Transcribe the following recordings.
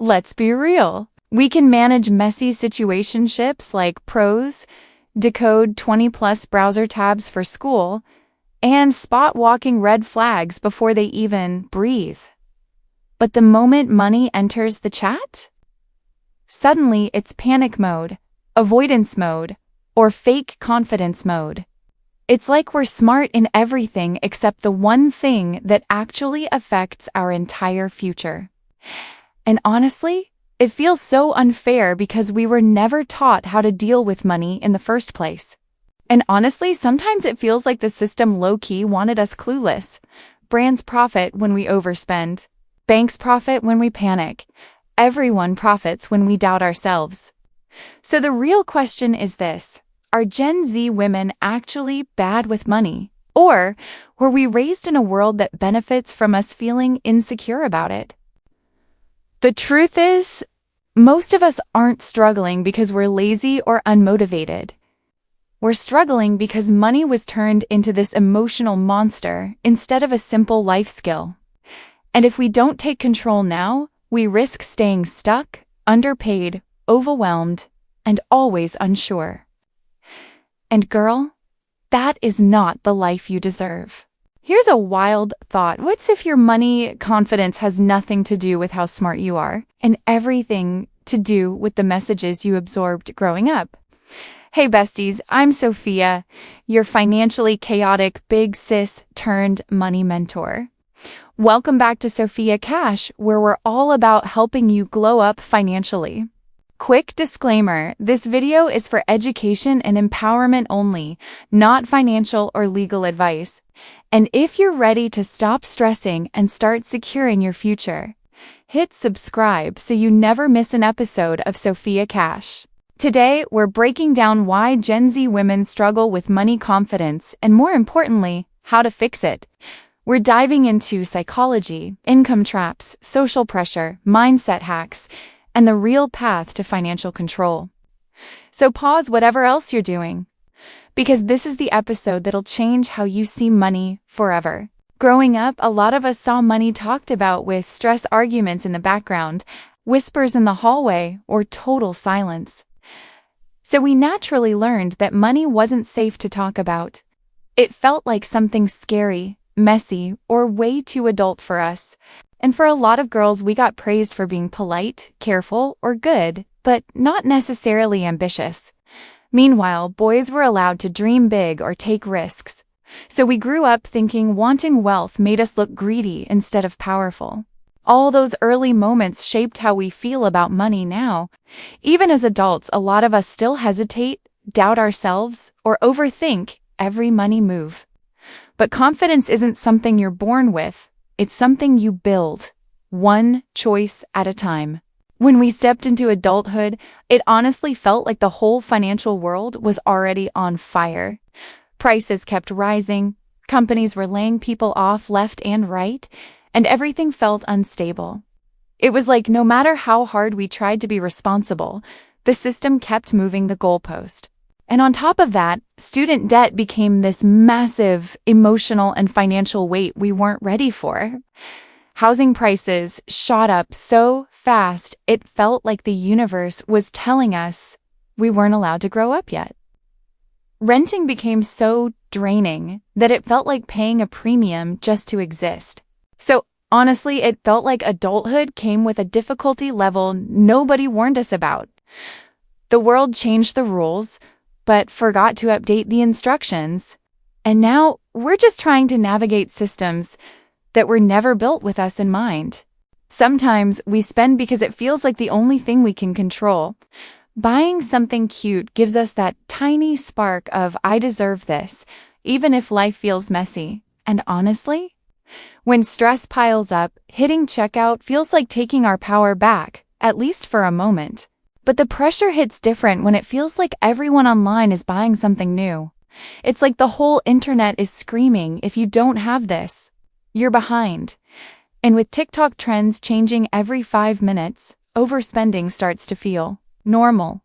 Let's be real. We can manage messy situationships like pros, decode 20-plus browser tabs for school, and spot walking red flags before they even breathe. But the moment money enters the chat, suddenly it's panic mode, avoidance mode, or fake confidence mode. It's like we're smart in everything except the one thing that actually affects our entire future. And honestly, it feels so unfair because we were never taught how to deal with money in the first place. And honestly, sometimes it feels like the system low-key wanted us clueless. Brands profit when we overspend. Banks profit when we panic. Everyone profits when we doubt ourselves. So the real question is this: are Gen Z women actually bad with money? Or were we raised in a world that benefits from us feeling insecure about it? The truth is, most of us aren't struggling because we're lazy or unmotivated. We're struggling because money was turned into this emotional monster instead of a simple life skill. And if we don't take control now, we risk staying stuck, underpaid, overwhelmed, and always unsure. And girl, that is not the life you deserve. Here's a wild thought. What's if your money confidence has nothing to do with how smart you are, and everything to do with the messages you absorbed growing up? Hey besties, I'm Sophia, your financially chaotic big sis turned money mentor. Welcome back to Sophia Cash, where we're all about helping you glow up financially. Quick disclaimer, this video is for education and empowerment only, not financial or legal advice. And if you're ready to stop stressing and start securing your future, hit subscribe so you never miss an episode of Sophia Cash. Today, we're breaking down why Gen Z women struggle with money confidence and, more importantly, how to fix it. We're diving into psychology, income traps, social pressure, mindset hacks, and the real path to financial control. So pause whatever else you're doing, because this is the episode that'll change how you see money forever. Growing up, a lot of us saw money talked about with stress arguments in the background, whispers in the hallway, or total silence. So we naturally learned that money wasn't safe to talk about. It felt like something scary, messy, or way too adult for us. And for a lot of girls, we got praised for being polite, careful, or good, but not necessarily ambitious. Meanwhile, boys were allowed to dream big or take risks. So we grew up thinking wanting wealth made us look greedy instead of powerful. All those early moments shaped how we feel about money now. Even as adults, a lot of us still hesitate, doubt ourselves, or overthink every money move. But confidence isn't something you're born with. It's something you build, one choice at a time. When we stepped into adulthood, it honestly felt like the whole financial world was already on fire. Prices kept rising, companies were laying people off left and right, and everything felt unstable. It was like no matter how hard we tried to be responsible, the system kept moving the goalpost. And on top of that, student debt became this massive emotional and financial weight we weren't ready for. Housing prices shot up so fast, it felt like the universe was telling us we weren't allowed to grow up yet. Renting became so draining that it felt like paying a premium just to exist. So honestly, it felt like adulthood came with a difficulty level nobody warned us about. The world changed the rules, but forgot to update the instructions. And now we're just trying to navigate systems that were never built with us in mind. Sometimes we spend because it feels like the only thing we can control. Buying something cute gives us that tiny spark of I deserve this, even if life feels messy. And honestly, when stress piles up, hitting checkout feels like taking our power back, at least for a moment. But the pressure hits different when it feels like everyone online is buying something new. It's like the whole internet is screaming, if you don't have this, you're behind. And with TikTok trends changing every 5 minutes, overspending starts to feel normal.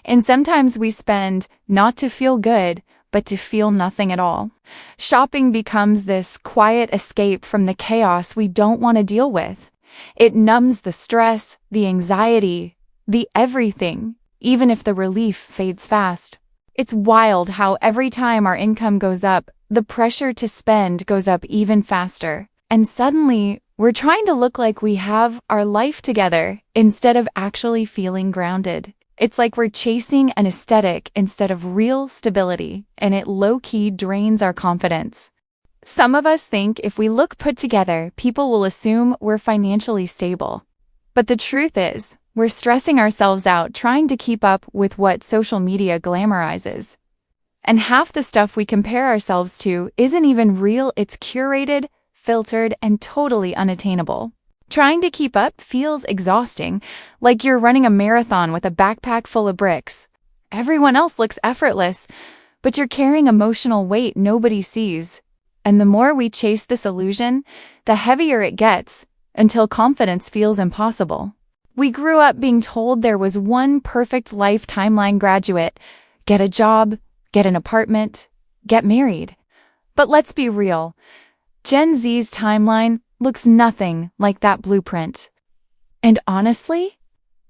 And sometimes we spend not to feel good, but to feel nothing at all. Shopping becomes this quiet escape from the chaos we don't want to deal with. It numbs the stress, the anxiety, the everything, even if the relief fades fast. It's wild how every time our income goes up, the pressure to spend goes up even faster. And suddenly, we're trying to look like we have our life together instead of actually feeling grounded. It's like we're chasing an aesthetic instead of real stability, and it low-key drains our confidence. Some of us think if we look put together, people will assume we're financially stable. But the truth is, we're stressing ourselves out trying to keep up with what social media glamorizes. And half the stuff we compare ourselves to isn't even real, it's curated, filtered, and totally unattainable. Trying to keep up feels exhausting, like you're running a marathon with a backpack full of bricks. Everyone else looks effortless, but you're carrying emotional weight nobody sees. And the more we chase this illusion, the heavier it gets, until confidence feels impossible. We grew up being told there was one perfect life timeline: graduate, get a job, get an apartment, get married. But let's be real. Gen Z's timeline looks nothing like that blueprint. And honestly,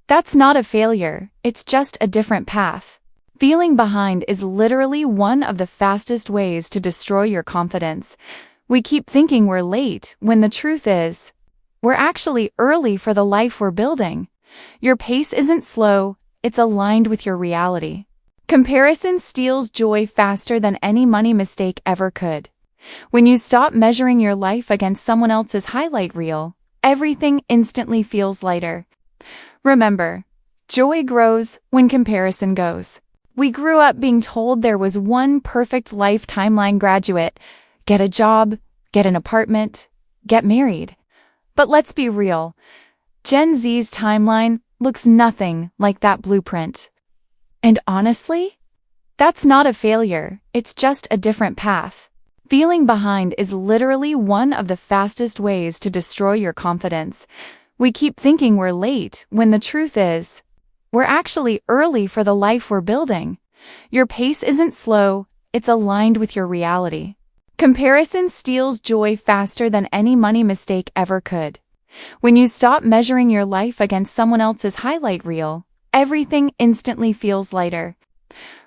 that's not a failure, it's just a different path. Feeling behind is literally one of the fastest ways to destroy your confidence. We keep thinking we're late, when the truth is, we're actually early for the life we're building. Your pace isn't slow, it's aligned with your reality. Comparison steals joy faster than any money mistake ever could. When you stop measuring your life against someone else's highlight reel, everything instantly feels lighter. Remember, joy grows when comparison goes. We grew up being told there was one perfect life timeline: graduate, get a job, get an apartment, get married. But let's be real. Gen Z's timeline looks nothing like that blueprint. And honestly, that's not a failure, it's just a different path. Feeling behind is literally one of the fastest ways to destroy your confidence. We keep thinking we're late, when the truth is, we're actually early for the life we're building. Your pace isn't slow, it's aligned with your reality. Comparison steals joy faster than any money mistake ever could. When you stop measuring your life against someone else's highlight reel, everything instantly feels lighter.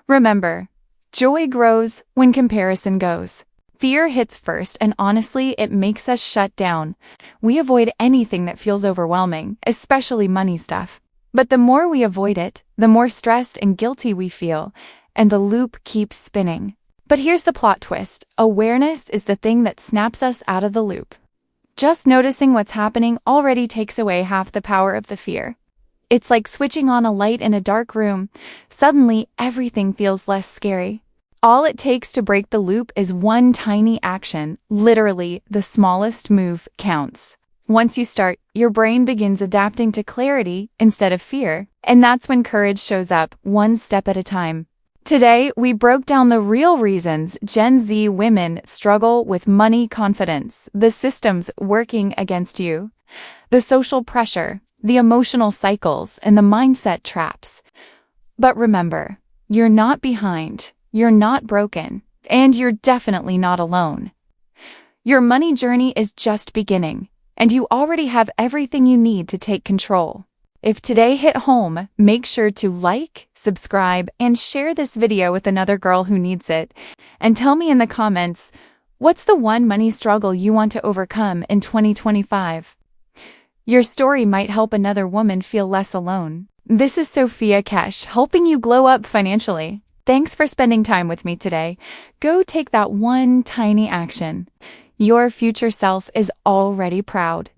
Remember, joy grows when comparison goes. Fear hits first, and honestly, it makes us shut down. We avoid anything that feels overwhelming, especially money stuff. But the more we avoid it, the more stressed and guilty we feel, and the loop keeps spinning. But here's the plot twist. Awareness is the thing that snaps us out of the loop. Just noticing what's happening already takes away half the power of the fear. It's like switching on a light in a dark room. Suddenly, everything feels less scary. All it takes to break the loop is one tiny action. Literally, the smallest move counts. Once you start, your brain begins adapting to clarity instead of fear, and that's when courage shows up, one step at a time. Today, we broke down the real reasons Gen Z women struggle with money confidence, the systems working against you, the social pressure, the emotional cycles, and the mindset traps. But remember, you're not behind. You're not broken, and you're definitely not alone. Your money journey is just beginning, and you already have everything you need to take control. If today hit home, make sure to like, subscribe, and share this video with another girl who needs it. And tell me in the comments, what's the one money struggle you want to overcome in 2025? Your story might help another woman feel less alone. This is Sophia helping you glow up financially. Thanks for spending time with me today. Go take that one tiny action. Your future self is already proud.